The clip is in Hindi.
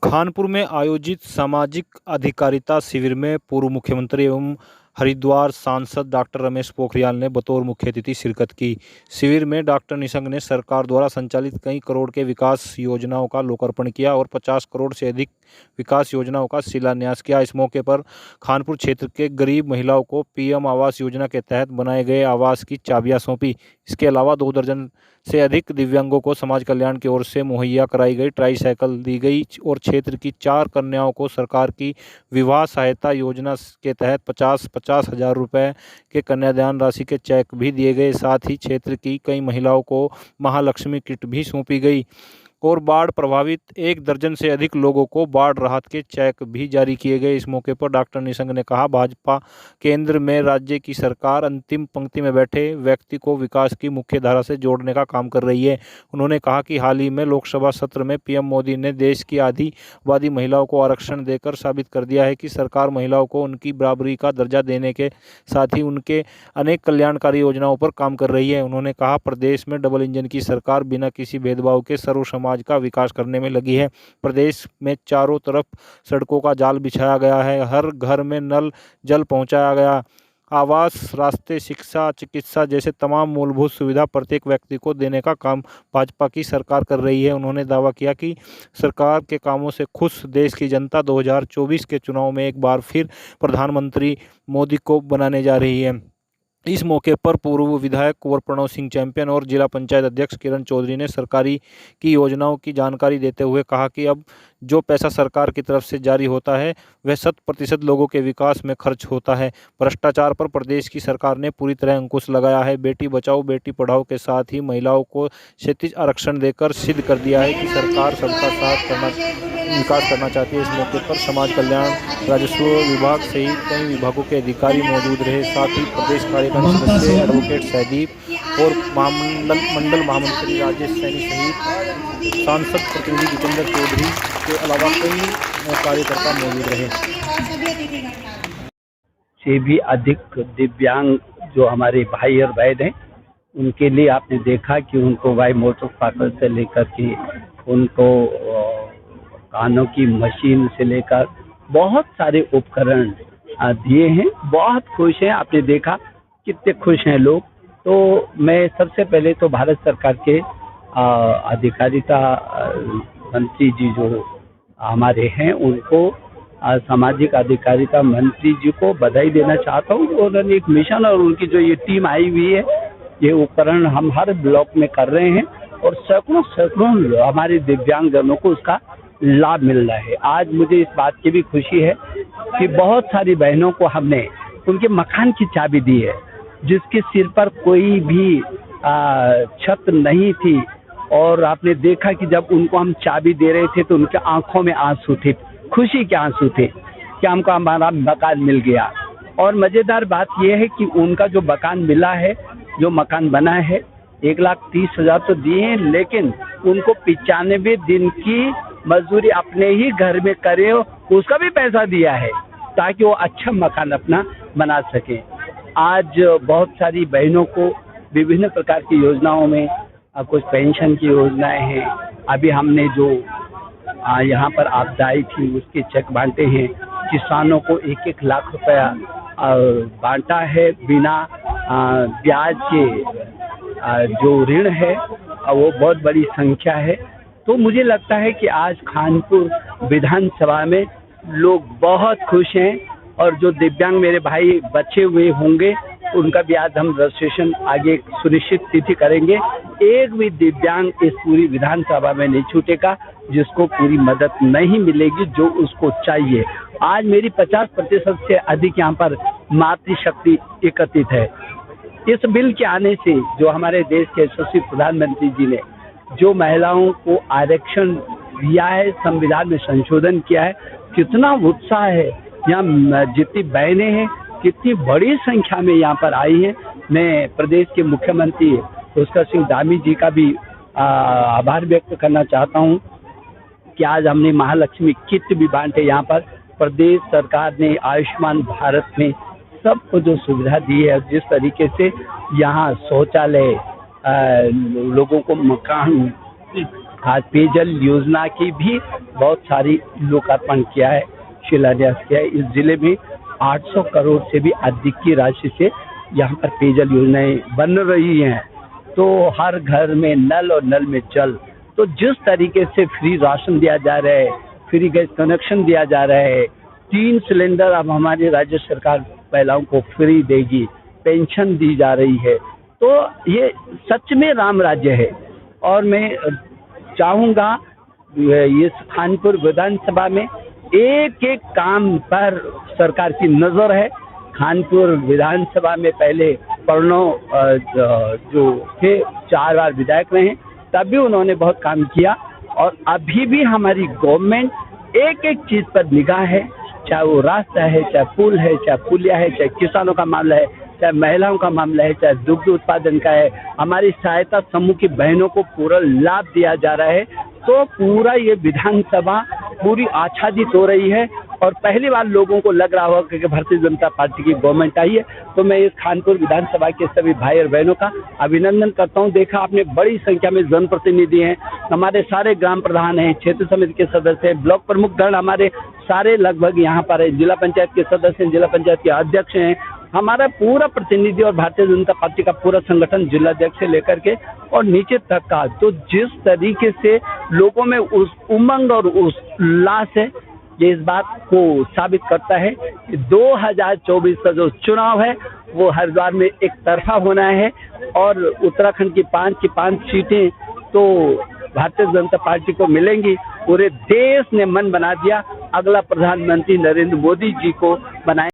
कानपुर में आयोजित सामाजिक अधिकारिता शिविर में पूर्व मुख्यमंत्री एवं हरिद्वार सांसद डॉक्टर रमेश पोखरियाल ने बतौर मुख्य अतिथि शिरकत की। शिविर में डॉक्टर निशंक ने सरकार द्वारा संचालित कई करोड़ के विकास योजनाओं का लोकार्पण किया और 50 करोड़ से अधिक विकास योजनाओं का शिलान्यास किया। इस मौके पर कानपुर क्षेत्र के गरीब महिलाओं को पीएम आवास योजना के तहत बनाए गए आवास की चाबियां सौंपी। इसके अलावा 2 दर्जन से अधिक दिव्यांगों को समाज कल्याण की ओर से मुहैया कराई गई ट्राईसाइकिल दी गई और क्षेत्र की 4 कन्याओं को सरकार की विवाह सहायता योजना के तहत 50-50 हजार रुपए के कन्यादान राशि के चेक भी दिए गए। साथ ही क्षेत्र की कई महिलाओं को महालक्ष्मी किट भी सौंपी गई और बाढ़ प्रभावित 1 दर्जन से अधिक लोगों को बाढ़ राहत के चेक भी जारी किए गए। इस मौके पर डॉक्टर निशंक ने कहा, भाजपा केंद्र में राज्य की सरकार अंतिम पंक्ति में बैठे व्यक्ति को विकास की मुख्य धारा से जोड़ने का काम कर रही है। उन्होंने कहा कि हाल ही में लोकसभा सत्र में पीएम मोदी ने देश की आदिवासी महिलाओं को आरक्षण देकर साबित कर दिया है कि सरकार महिलाओं को उनकी बराबरी का दर्जा देने के साथ ही उनके अनेक कल्याणकारी योजनाओं पर काम कर रही है। उन्होंने कहा, प्रदेश में डबल इंजन की सरकार बिना किसी भेदभाव के सर्व समाज का विकास करने में लगी है। प्रदेश में चारों तरफ सड़कों का जाल बिछाया गया है, हर घर में नल जल पहुंचाया गया, आवास, रास्ते, शिक्षा, चिकित्सा जैसे तमाम मूलभूत सुविधा प्रत्येक व्यक्ति को देने का काम भाजपा की सरकार कर रही है। उन्होंने दावा किया कि सरकार के कामों से खुश देश की जनता 2024 के चुनाव में एक बार फिर प्रधानमंत्री मोदी को बनाने जा रही है। इस मौके पर पूर्व विधायक कुंवर प्रणव सिंह चैंपियन और जिला पंचायत अध्यक्ष किरण चौधरी ने सरकारी की योजनाओं की जानकारी देते हुए कहा कि अब जो पैसा सरकार की तरफ से जारी होता है वह 100% लोगों के विकास में खर्च होता है। भ्रष्टाचार पर प्रदेश की सरकार ने पूरी तरह अंकुश लगाया है। बेटी बचाओ बेटी पढ़ाओ के साथ ही महिलाओं को क्षैतिज आरक्षण देकर सिद्ध कर दिया है कि सरकार सबका साथ विकास करना चाहती है। इस मौके पर समाज कल्याण, राजस्व विभाग सहित कई विभागों के अधिकारी मौजूद रहे। साथ ही प्रदेश कार्यकारिणी सदस्य एडवोकेट सहदीप और मंडल महामंत्री राजेश सैनी सहित सांसद प्रतिनिधि जितेंद्र चौधरी के अलावा कई कार्यकर्ता मौजूद रहे। से भी अधिक दिव्यांग जो हमारे भाई और बहन हैं, उनके लिए आपने देखा कि उनको वाई मोटरसाइकिल से लेकर के उनको कानों की मशीन से लेकर बहुत सारे उपकरण दिए हैं। बहुत खुश हैं, आपने देखा कितने खुश हैं लोग। तो मैं सबसे पहले तो भारत सरकार के अधिकारिता मंत्री जी जो हमारे हैं उनको सामाजिक अधिकारिता मंत्री जी को बधाई देना चाहता हूँ। उन्होंने एक मिशन और उनकी जो ये टीम आई हुई है, ये उपकरण हम हर ब्लॉक में कर रहे हैं और सैकड़ों हमारे दिव्यांगजनों को उसका लाभ मिल रहा है। आज मुझे इस बात की भी खुशी है कि बहुत सारी बहनों को हमने उनके मकान की चाबी दी है, जिसके सिर पर कोई भी छत नहीं थी। और आपने देखा कि जब उनको हम चाबी दे रहे थे तो उनके आंखों में आंसू थे, खुशी के आंसू थे कि हमको हमारा मकान मिल गया। और मज़ेदार बात यह है कि उनका जो मकान मिला है, जो मकान बना है, 1,30,000 तो दिए हैं, लेकिन उनको 95 दिन की मजदूरी अपने ही घर में करे उसका भी पैसा दिया है ताकि वो अच्छा मकान अपना बना सके। आज बहुत सारी बहनों को विभिन्न प्रकार की योजनाओं में कुछ पेंशन की योजनाएं हैं। अभी हमने जो यहाँ पर आपदाई थी उसके चेक बांटे हैं। किसानों को 1-1 लाख रुपया बांटा है बिना ब्याज के। जो ऋण है वो बहुत बड़ी संख्या है। तो मुझे लगता है कि आज कानपुर विधानसभा में लोग बहुत खुश हैं और जो दिव्यांग मेरे भाई बचे हुए होंगे उनका भी आज हम रजिस्ट्रेशन आगे सुनिश्चित तिथि करेंगे। एक भी दिव्यांग इस पूरी विधानसभा में नहीं छूटेगा जिसको पूरी मदद नहीं मिलेगी जो उसको चाहिए। आज मेरी 50% से अधिक यहाँ पर मातृशक्ति एकत्रित है। इस बिल के आने से जो हमारे देश के यशस्वी प्रधानमंत्री जी ने जो महिलाओं को आरक्षण दिया है, संविधान में संशोधन किया है, कितना उत्साह है। यहाँ जितनी बहनें हैं कितनी बड़ी संख्या में यहाँ पर आई हैं। मैं प्रदेश के मुख्यमंत्री पुष्कर सिंह धामी जी का भी आभार व्यक्त करना चाहता हूँ कि आज हमने महालक्ष्मी किट भी बांटे। यहाँ पर प्रदेश सरकार ने आयुष्मान भारत में सबको जो सुविधा दी है, जिस तरीके से यहाँ शौचालय, लोगों को मकान, पेयजल योजना की भी बहुत सारी लोकार्पण किया है, शिलान्यास किया है। इस जिले में 800 करोड़ से भी अधिक की राशि से यहाँ पर पेयजल योजनाएं बन रही हैं। तो हर घर में नल और नल में जल, तो जिस तरीके से फ्री राशन दिया जा रहा है, फ्री गैस कनेक्शन दिया जा रहा है, 3 सिलेंडर अब हमारी राज्य सरकार महिलाओं को फ्री देगी, पेंशन दी जा रही है, तो ये सच में राम राज्य है। और मैं चाहूँगा ये खानपुर विधानसभा में एक एक काम पर सरकार की नज़र है। खानपुर विधानसभा में पहले प्रणव जो थे 4 बार विधायक रहे, तभी उन्होंने बहुत काम किया, और अभी भी हमारी गवर्नमेंट एक एक चीज़ पर निगाह है, चाहे वो रास्ता है, चाहे पुल है, चाहे पुलिया है, चाहे किसानों का मामला है, चाहे महिलाओं का मामला है, चाहे दुग्ध उत्पादन का है, हमारी सहायता समूह की बहनों को पूरा लाभ दिया जा रहा है। तो पूरा ये विधानसभा पूरी आच्छादित हो रही है, और पहली बार लोगों को लग रहा होगा कि भारतीय जनता पार्टी की गवर्नमेंट आई है। तो मैं इस खानपुर विधानसभा के सभी भाई और बहनों का अभिनंदन करता हूं। देखा आपने बड़ी संख्या में जनप्रतिनिधि हैं, हमारे सारे ग्राम प्रधान हैं, क्षेत्र समिति के सदस्य हैं, ब्लॉक प्रमुख गण हमारे सारे लगभग यहाँ पर है, जिला पंचायत के सदस्य हैं, जिला पंचायत के अध्यक्ष हैं, हमारा पूरा प्रतिनिधि और भारतीय जनता पार्टी का पूरा संगठन जिलाध्यक्ष से लेकर के और नीचे तक का। तो जिस तरीके से लोगों में उस उमंग और उस उल्लास है, ये इस बात को साबित करता है कि 2024 का जो चुनाव है वो हरिद्वार में एक तरफा होना है, और उत्तराखंड की 5 सीटें तो भारतीय जनता पार्टी को मिलेंगी। पूरे देश ने मन बना दिया, अगला प्रधानमंत्री नरेंद्र मोदी जी को बनाए।